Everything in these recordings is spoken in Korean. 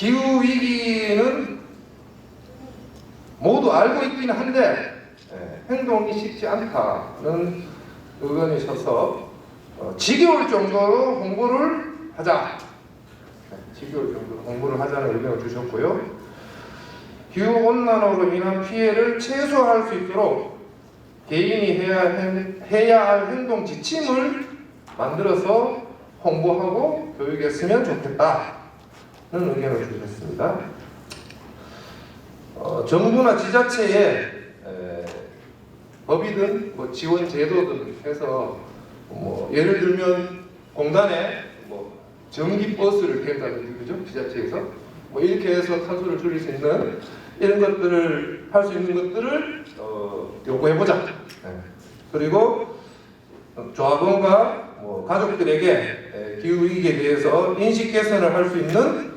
기후 위기는 모두 알고 있긴 한데 행동이 쉽지 않다는 의견이셔서 지겨울 정도로 홍보를 하자. 지겨울 정도로 홍보를 하자는 의견을 주셨고요. 기후온난화로 인한 피해를 최소화할 수 있도록 개인이 해야 할 행동 지침을 만들어서 홍보하고 교육했으면 좋겠다는 의견을 주셨습니다. 정부나 지자체에 법이든 뭐 지원 제도든 해서 뭐 예를 들면 공단에 뭐 전기 버스를 댄다든지 그죠? 지자체에서 뭐 이렇게 해서 탄소를 줄일 수 있는 이런 것들을 할 수 있는 것들을 요구해보자. 그리고 조합원과 뭐 가족들에게 기후 위기에 대해서 인식 개선을 할 수 있는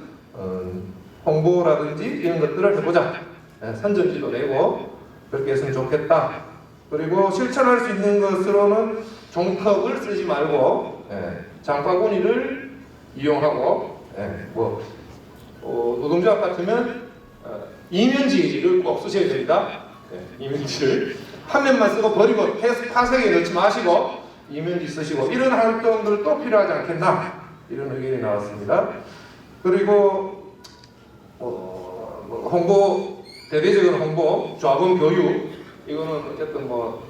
홍보라든지 이런 것들을 해보자. 선전지도 내고 그렇게 했으면 좋겠다. 그리고 실천할 수 있는 것으로는 종컵을 쓰지 말고 장바구니를 이용하고 노동조합 같으면 이면지를 꼭 쓰셔야 됩니다. 이면지를 한 면만 쓰고 버리고 파쇄기에 넣지 마시고 이면지 쓰시고 이런 활동들 또 필요하지 않겠나 이런 의견이 나왔습니다. 그리고 홍보 대대적인 홍보, 조합원 교육 이거는 어쨌든 뭐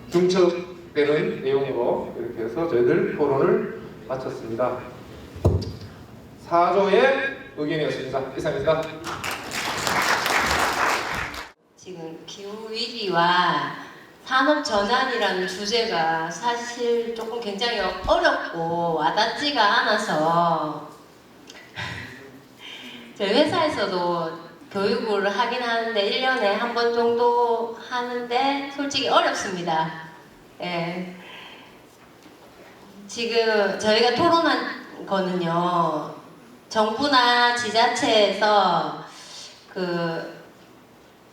중첩되는 내용으로 이렇게 해서 저희들 토론을 마쳤습니다. 4조의 의견이었습니다. 이상입니다. 지금 기후위기와 산업전환이라는 주제가 사실 조금 굉장히 어렵고 와닿지가 않아서 저희 회사에서도 교육을 하긴 하는데 1년에 한 번 정도 하는데 솔직히 어렵습니다. 예. 지금 저희가 토론한 거는요, 정부나 지자체에서 그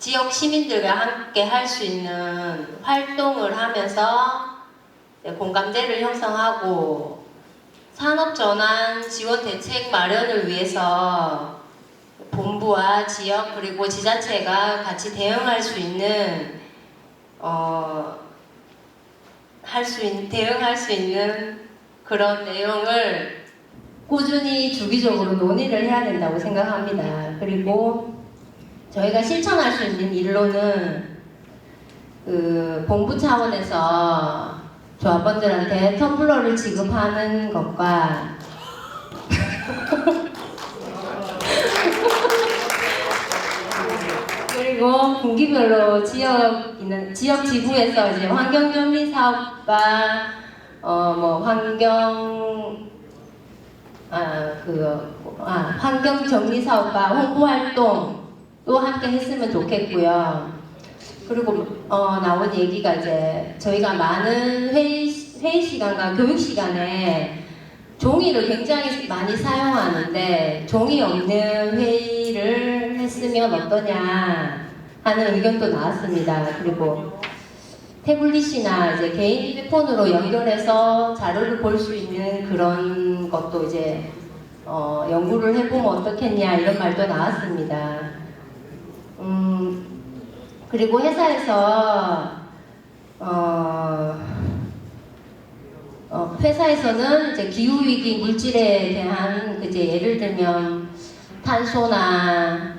지역 시민들과 함께 할 수 있는 활동을 하면서 공감대를 형성하고 산업전환 지원 대책 마련을 위해서 본부와 지역 그리고 지자체가 같이 대응할 수 있는 대응할 수 있는 그런 내용을 꾸준히 주기적으로 논의를 해야 된다고 생각합니다. 그리고 저희가 실천할 수 있는 일로는 그 본부 차원에서 조합원들한테 텀블러를 지급하는 것과 그리고 분기별로 지역 지구에서 이제 환경정리 사업과 환경정리 사업과 홍보 활동도 함께 했으면 좋겠고요. 그리고 나온 얘기가 이제 저희가 많은 회의 시간과 교육 시간에 종이를 굉장히 많이 사용하는데 종이 없는 회의를 했으면 어떠냐 하는 의견도 나왔습니다. 그리고 태블릿이나 이제 개인 휴대폰으로 연결해서 자료를 볼 수 있는 그런 것도 이제 연구를 해보면 어떻겠냐 이런 말도 나왔습니다. 그리고 회사에서는 이제 기후위기 물질에 대한 이제 예를 들면 탄소나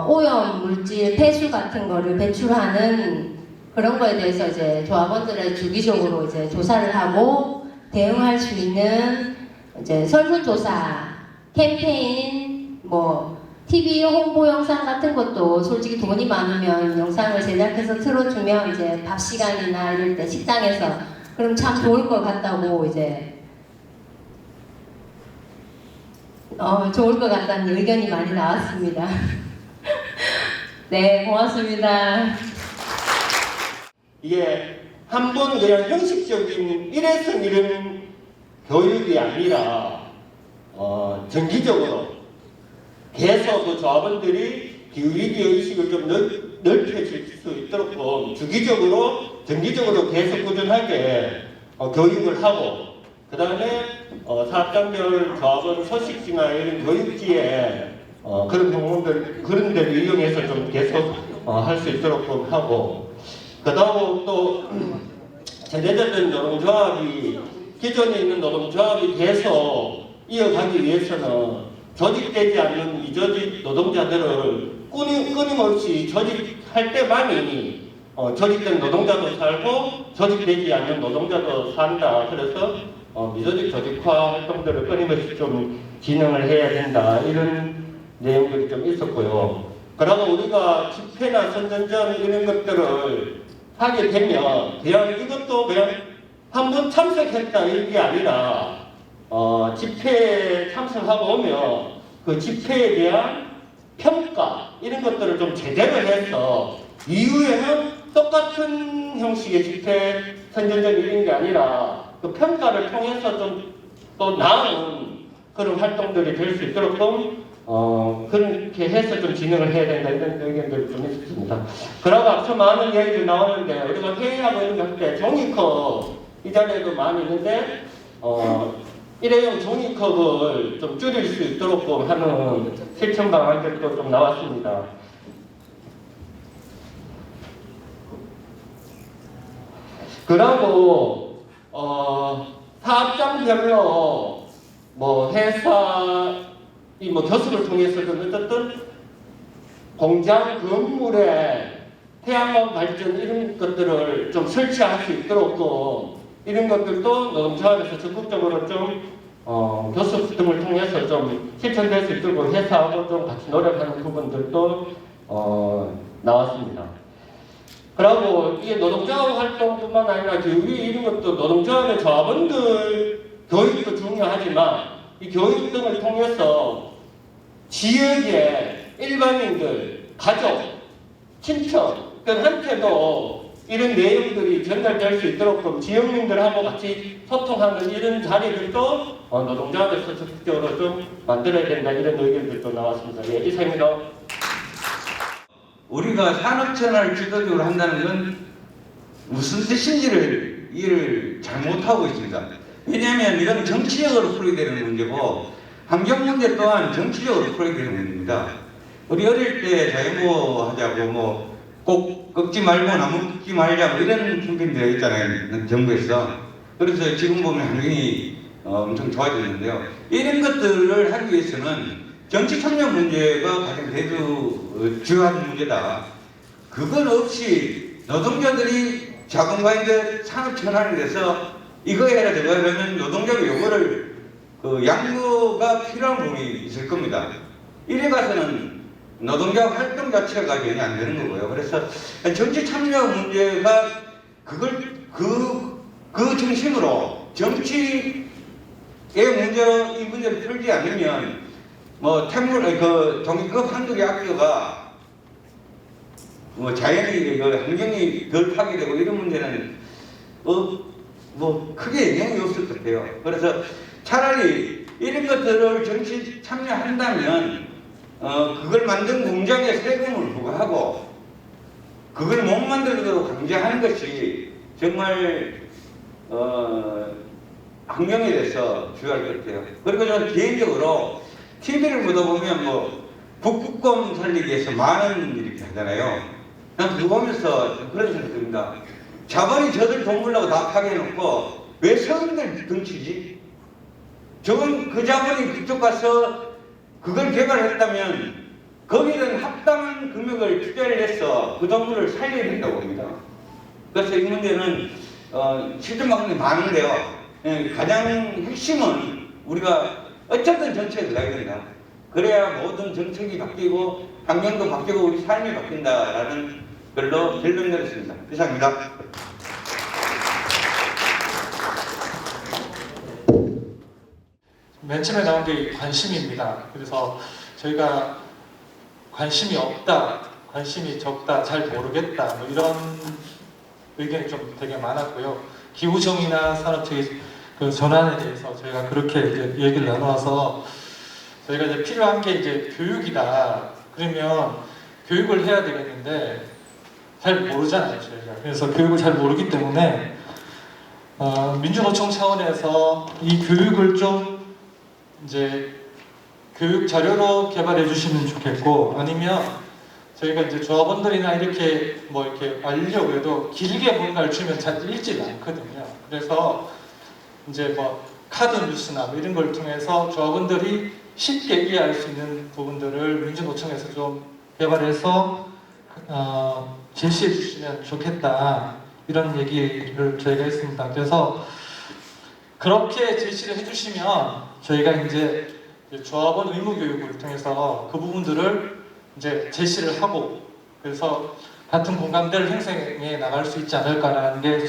오염 물질 폐수 같은 거를 배출하는 그런 거에 대해서 이제 조합원들을 주기적으로 이제 조사를 하고 대응할 수 있는 이제 설문조사, 캠페인, TV 홍보 영상 같은 것도 솔직히 돈이 많으면 영상을 제작해서 틀어주면 이제 밥 시간이나 이럴 때 식당에서 그럼 참 좋을 것 같다고 이제 좋을 것 같다는 의견이 많이 나왔습니다. 네, 고맙습니다. 이게 한 번 그냥 형식적인 일회성 이런 교육이 아니라 정기적으로 계속 그 조합원들이 기후위기 의식을 좀 넓혀질 수 있도록 주기적으로 정기적으로 계속 꾸준하게 교육을 하고 그 다음에 사업장별 조합원 소식지나 이런 교육지에 그런 부분들 그런 데를 이용해서 좀 계속 할 수 있도록 좀 하고, 그 다음 또 전제적인 노동조합이 기존에 있는 노동조합이 계속 이어가기 위해서는 조직되지 않는 미조직 노동자들을 끊임없이 조직할 때만이 조직된 노동자도 살고 조직되지 않는 노동자도 산다. 그래서 미조직 조직화 활동들을 끊임없이 좀 진행을 해야 된다. 이런 내용들이 좀 있었고요. 그러고 우리가 집회나 선전전 이런 것들을 하게 되면 그냥 이것도 그냥 한번 참석했다 이게 아니라 집회에 참석하고 오면 그 집회에 대한 평가 이런 것들을 좀 제대로 해서 이후에는 똑같은 형식의 집회 선전전 이런 게 아니라 그 평가를 통해서 좀 또 나은 그런 활동들이 될 수 있도록 좀 그렇게 해서 좀 진행을 해야 된다 이런 의견들이 좀 있었습니다. 그러고 앞서 많은 얘기들이 나오는데 우리가 회의하고 이런 거 할 때 종이컵 이 자리에도 많이 있는데 일회용 종이컵을 좀 줄일 수 있도록 좀 하는 실천 방안들도 좀 나왔습니다. 그리고 사업장별로 뭐 회사 뭐 교습을 통해서든 어쨌든 공장 건물에 태양광 발전 이런 것들을 좀 설치할 수 있도록 또 이런 것들도 노동조합에서 적극적으로 좀 교습 등을 통해서 좀 실천될 수 있도록 회사하고 좀 같이 노력하는 부분들도 나왔습니다. 그리고 이게 노동조합 활동뿐만 아니라 교육이 이런 것도 노동조합의 조합원들 교육도 중요하지만 이 교육 등을 통해서 지역의 일반인들, 가족, 친척들한테도 이런 내용들이 전달될 수 있도록 좀 지역민들하고 같이 소통하는 이런 자리들도 노동조합에서 적극적으로 좀 만들어야 된다 이런 의견들도 나왔습니다. 예, 이상입니다. 우리가 산업전환을 주도적으로 한다는 건 무슨 뜻인지를 이해를 잘 못하고 있습니다. 왜냐하면 이건 정치적으로 풀어야 되는 문제고 환경 문제 또한 정치적으로 풀어야 되는 문제입니다. 우리 어릴 때 자유보 하자고 꼭 꺾지 말고 나무 꺾지 말자 이런 캠페인들이 있잖아요. 정부에서. 그래서 지금 보면 환경이 엄청 좋아졌는데요. 이런 것들을 하기 위해서는 정치 참여 문제가 가장 주요한 문제다. 그건 없이 노동자들이 자본가인데 산업 전환이 돼서 이거 해라 저거 하려면 노동자가 요거를 양보가 필요한 부분이 있을 겁니다. 이래 가서는 노동자 활동 자체가 전혀 안 되는 거고요. 그래서 정치 참여 문제가 그 중심으로 정치의 문제로 이 문제를 풀지 않으면 종이컵 한두 개 악기가 자연이 환경이 덜 파괴되고 이런 문제는 크게 영향이 없을 것 같아요. 그래서 차라리 이런 것들을 정치 참여한다면 그걸 만든 공장에 세금을 부과하고 그걸 못 만들도록 강제하는 것이 정말 환경에 대해서 중요할 것 같아요. 그리고 저는 개인적으로 TV를 보다 보면 북극곰 살리기 위해서 많은 이렇게 하잖아요. 난 그거 보면서 그런 생각이 듭니다. 자본이 저들 돈 벌려고 다 파괴해놓고 왜 서민들 등치지? 저건 그 자본이 그쪽 가서 그걸 개발했다면 거기는 합당한 금액을 투자를 해서 그 동물을 살려야 된다고 봅니다. 그래서 이 문제는 실존하는 게 많은데요. 가장 핵심은 우리가 어쨌든 정책에 들어가야 된다. 그래야 모든 정책이 바뀌고 환경도 바뀌고 우리 삶이 바뀐다라는 걸로 결론 내렸습니다. 이상입니다. 맨 처음에 나온 게 관심입니다. 그래서 저희가 관심이 없다, 관심이 적다, 잘 모르겠다 이런 의견이 좀 되게 많았고요. 기후정의나 산업체계 전환에 대해서 저희가 그렇게 이제 얘기를 나눠서 저희가 이제 필요한 게 이제 교육이다. 그러면 교육을 해야 되겠는데 잘 모르잖아요, 저희가. 그래서 교육을 잘 모르기 때문에 민주노총 차원에서 이 교육을 좀 이제 교육 자료로 개발해 주시면 좋겠고, 아니면 저희가 이제 조합원들이나 이렇게 뭐 이렇게 알리려고 해도 길게 뭔가를 주면 잘 읽지 않거든요. 그래서 이제 뭐 카드 뉴스나 뭐 이런 걸 통해서 조합원들이 쉽게 이해할 수 있는 부분들을 민주노총에서 좀 개발해서 제시해 주시면 좋겠다, 이런 얘기를 저희가 했습니다. 그래서 그렇게 제시를 해주시면 저희가 이제 조합원 의무 교육을 통해서 그 부분들을 이제 제시를 하고, 그래서 같은 공감대를 형성해 나갈 수 있지 않을까라는 게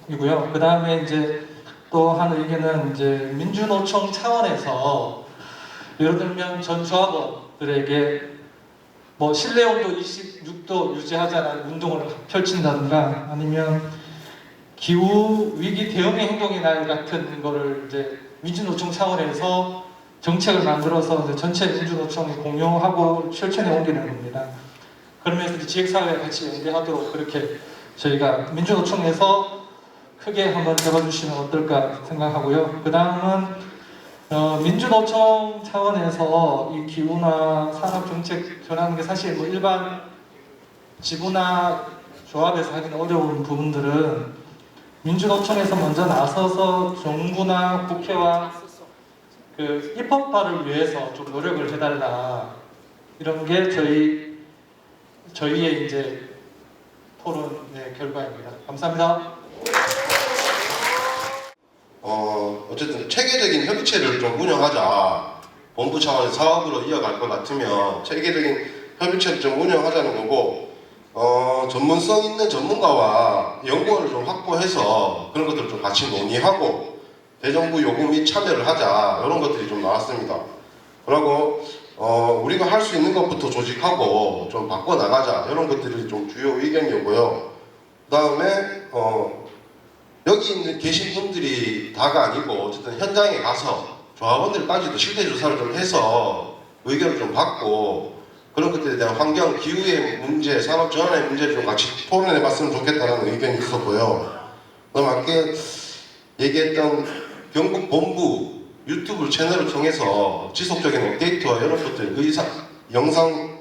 저희이고요. 그 다음에 이제 또 한 의견은 이제 민주노총 차원에서 예를 들면 전 조합원들에게 뭐 실내 온도 26도 유지하자는 운동을 펼친다든가, 아니면 기후 위기 대응의 행동의 날 같은 거를 이제 민주노총 차원에서 정책을 만들어서 이제 전체 민주노총이 공유하고 실천에 옮기는 겁니다. 그러면서 이제 지역사회와 같이 연계하도록 그렇게 저희가 민주노총에서 크게 한번 잡아주시면 어떨까 생각하고요. 그 다음은 민주노총 차원에서 이 기후나 산업정책 전하는 게 사실 뭐 일반 지부나 조합에서 하기는 어려운 부분들은 민주노총에서 먼저 나서서 정부나 국회와 그 입법화를 위해서 좀 노력을 해달라, 이런 게 저희의 이제 토론의 결과입니다. 감사합니다. 어쨌든 체계적인 협의체를 좀 운영하자. 본부 차원의 사업으로 이어갈 것 같으면 체계적인 협의체를 좀 운영하자는 거고, 전문성 있는 전문가와 연구원을 좀 확보해서 그런 것들을 좀 같이 논의하고 대정부 요구 및 참여를 하자, 이런 것들이 좀 나왔습니다. 그리고 우리가 할 수 있는 것부터 조직하고 좀 바꿔나가자, 이런 것들이 좀 주요 의견이었고요. 그 다음에 여기 계신 분들이 다가 아니고 어쨌든 현장에 가서 조합원들까지도 실태 조사를 좀 해서 의견을 좀 받고 그런 것들에 대한 환경, 기후의 문제, 산업 전환의 문제를 좀 같이 토론해 봤으면 좋겠다는 의견이 있었고요. 그다음 아까 얘기했던 경북 본부 유튜브 채널을 통해서 지속적인 업데이트와 이런 것들, 영상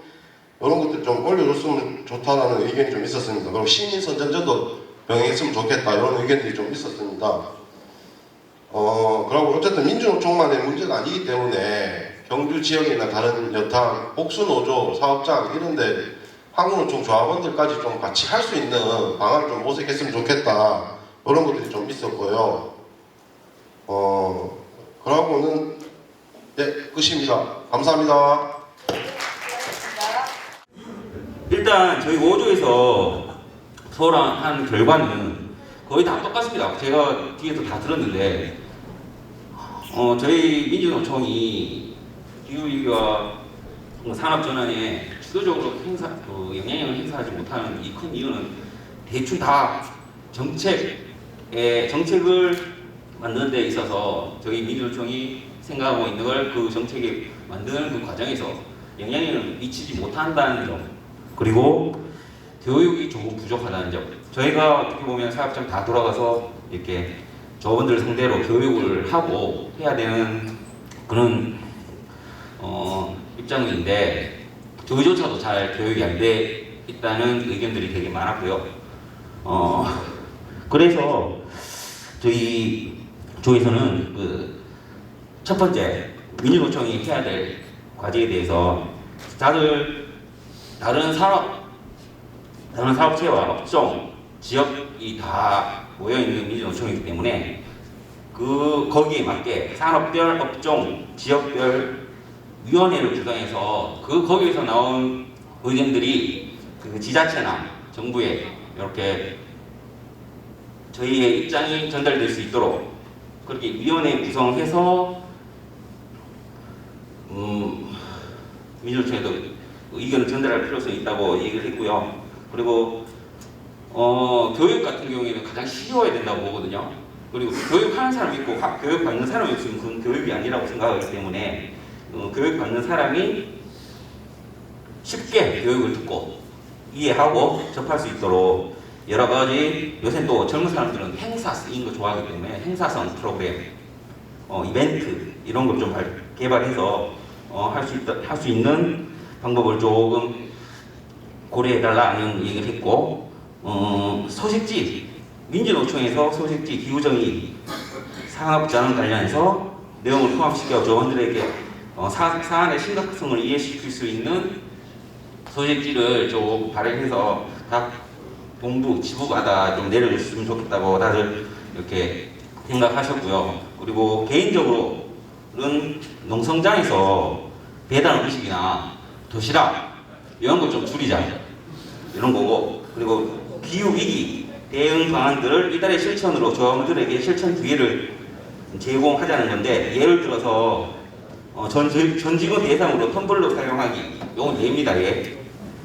이런 것들 좀 올려줬으면 좋다는 의견이 좀 있었습니다. 그리고 시민 선전전도 병행했으면 좋겠다, 이런 의견들이 좀 있었습니다. 그리고 어쨌든 민주노총만의 문제가 아니기 때문에 경주 지역이나 다른 여타 복수노조, 사업장 이런데 한국노총 조합원들까지 좀 같이 할 수 있는 방안을 좀 모색했으면 좋겠다, 이런 것들이 좀 있었고요. 그러고는 끝입니다. 감사합니다. 일단 저희 5조에서 소홀한 결과는 거의 다 똑같습니다. 제가 뒤에서 다 들었는데 저희 민주노총이 기후위기와 산업전환에 주도적으로 영향력을 행사하지 못하는 이 큰 이유는 대충 다 정책을 만드는 데 있어서 저희 민주노총이 생각하고 있는 걸 그 정책에 만드는 그 과정에서 영향력을 미치지 못한다는 점, 그리고 교육이 조금 부족하다는 점. 저희가 어떻게 보면 사업장 다 돌아가서 이렇게 조합원들 상대로 교육을 하고 해야 되는 그런 입장인데 저희조차도 잘 교육이 안 돼 있다는 의견들이 되게 많았고요. 그래서 저희 조에서는 그 첫 번째 민주노총이 해야 될 과제에 대해서 다른 사업체와 업종, 지역이 다 모여있는 민주노총이기 때문에 거기에 맞게 산업별, 업종, 지역별 위원회를 구성해서 거기에서 나온 의견들이 그 지자체나 정부에 이렇게 저희의 입장이 전달될 수 있도록 그렇게 위원회 구성해서 민주노총에도 의견을 전달할 필요성이 있다고 얘기를 했고요. 그리고 교육 같은 경우에는 가장 쉬워야 된다고 보거든요. 그리고 교육하는 사람이 있고 교육받는 사람이 있으면 그건 교육이 아니라고 생각하기 때문에 교육받는 사람이 쉽게 교육을 듣고 이해하고 접할 수 있도록 여러 가지 요새 또 젊은 사람들은 행사인 거 좋아하기 때문에 행사성 프로그램, 이벤트 이런 걸 좀 개발해서 할 수 있는 방법을 조금 고려해달라는 얘기를 했고, 소식지 민주노총에서 소식지 기후정의 산업자원 관련해서 내용을 포함시켜 조원들에게 사안의 심각성을 이해시킬 수 있는 소식지를 좀 발행해서 각 동부, 지부마다 좀 내려줬으면 좋겠다고 다들 이렇게 생각하셨고요. 그리고 개인적으로는 농성장에서 배달 음식이나 도시락 이런 거 좀 줄이자 이런 거고, 그리고 기후 위기 대응 방안들을 이달의 실천으로 조합원들에게 실천 기회를 제공하자는 건데, 예를 들어서 전 직원 대상으로 텀블러 사용하기 요건 예입니다. 예.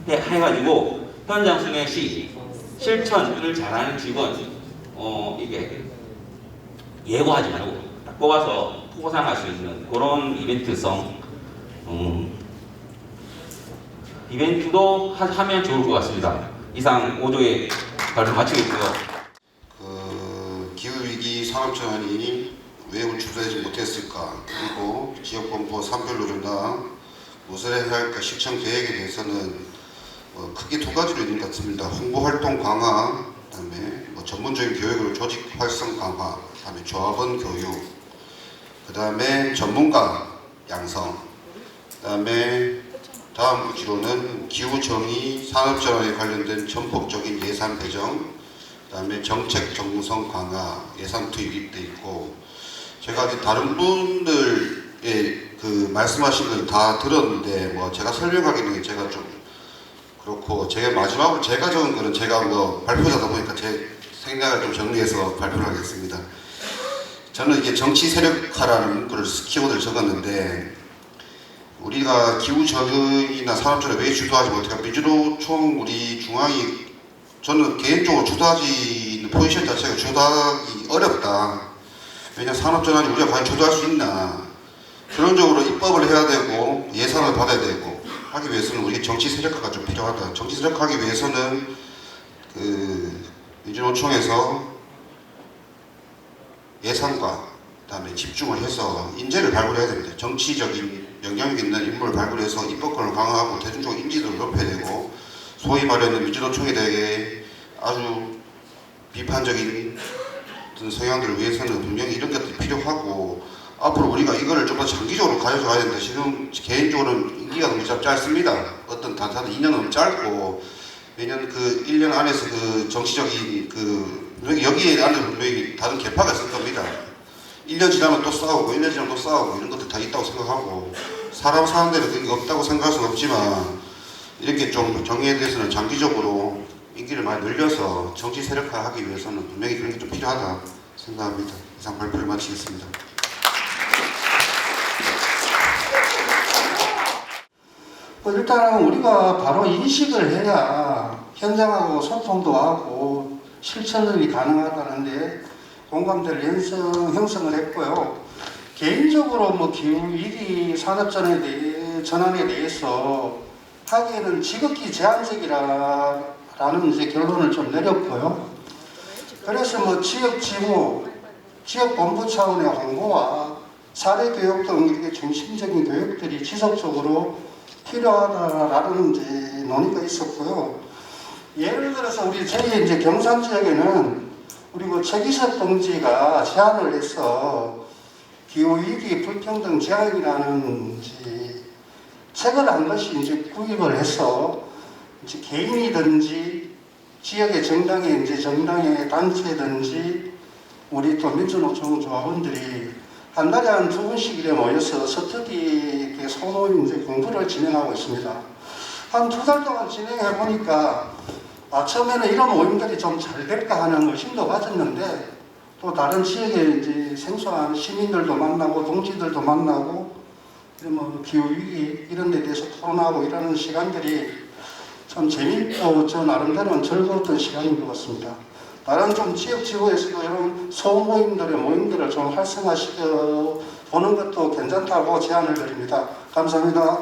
해가지고 현장 수행 시 실천을 잘하는 직원 이게 예고하지 말고 딱 뽑아서 포상할 수 있는 그런 이벤트성 이벤트도 하면 좋을 것 같습니다. 이상 5조의 발표 마치겠고요. 기후위기 산업전환이 왜 우출되지 못했을까, 그리고 지역본부 산별로 준다 무엇을 해야 할까 실천 계획에 대해서는 크게 두 가지로 있는 것 같습니다. 홍보활동 강화, 그다음에 전문적인 교육으로 조직 활성 강화, 그다음에 조합원 교육, 그다음에 전문가 양성, 그다음에 다음 구치로는 기후정의 산업전환에 관련된 전폭적인 예산 배정, 그다음에 정책 정무성 강화, 예산 투입이 돼 있고, 제가 다른 분들의 말씀하신 건 다 들었는데 제가 설명하기는 제가 좀 그렇고, 제가 마지막으로 제가 적은 거는 제가 발표자다 보니까 제 생각을 좀 정리해서 발표를 하겠습니다. 저는 이게 정치 세력화라는 문구를 키워드를 적었는데, 우리가 기후정의나 산업전환에 왜 주도하지 못할까? 민주노총 우리 중앙이, 저는 개인적으로 주도하지 있는 포지션 자체가 주도하기 어렵다. 왜냐하면 산업전환이 우리가 과연 주도할 수 있나. 결론적으로 입법을 해야 되고 예산을 받아야 되고 하기 위해서는 우리 정치 세력화가 좀 필요하다. 정치 세력화하기 위해서는 민주노총에서 예산과 그다음에 집중을 해서 인재를 발굴해야 됩니다. 정치적인 영향력 있는 인물을 발굴해서 입법권을 강화하고 대중적 인지도를 높여야 되고, 소위 말하는 민주노총에 대해 아주 비판적인 성향들을 위해서는 분명히 이런 것들이 필요하고, 앞으로 우리가 이거를 좀 더 장기적으로 가져가야 되는데, 지금 개인적으로는 임기가 너무 짧습니다. 어떤 단타는 2년 너무 짧고, 매년 1년 안에서 정치적인 여기에 안에 분명히 다른 계파가 있을 겁니다. 1년 지나면 또 싸우고 1년 지나면 또 싸우고 이런 것들 다 있다고 생각하고, 사람 사는 데는 그게 없다고 생각할 수는 없지만, 이렇게 좀 정의에 대해서는 장기적으로 인기를 많이 늘려서 정치 세력화하기 위해서는 분명히 그런 게 좀 필요하다 생각합니다. 이상 발표를 마치겠습니다. 일단은 우리가 바로 인식을 해야 현장하고 소통도 하고 실천이 가능하다는데 공감대를 형성을 했고요. 개인적으로 기후위기 산업전환에 대해서 하기에는 지극히 제한적이라는 결론을 좀 내렸고요. 그래서 지역지부, 지역본부 차원의 홍보와 사례교육 등 이렇게 중심적인 교육들이 지속적으로 필요하다라는 논의가 있었고요. 예를 들어서 저희 경산 지역에는 우리 최기석 동지가 제안을 해서 기후위기 불평등 제한이라는 책을 한 것이 구입을 해서 개인이든지 지역의 정당의 단체든지 우리 또 민주노총 조합원들이 한 달에 한 2번씩 이래 모여서 서투리 소모임 공부를 진행하고 있습니다. 한 2달 동안 진행해 보니까 처음에는 이런 모임들이 좀 잘 될까 하는 의심도 가졌는데, 또 다른 지역의 생소한 시민들도 만나고 동지들도 만나고 기후위기 이런 데 대해서 토론하고 이러는 시간들이 참 재밌고 저 나름대로는 즐거웠던 시간인 것 같습니다. 다른 지역지구에서도 이런 소모임들의 모임들을 좀 활성화시켜 보는 것도 괜찮다고 제안을 드립니다. 감사합니다.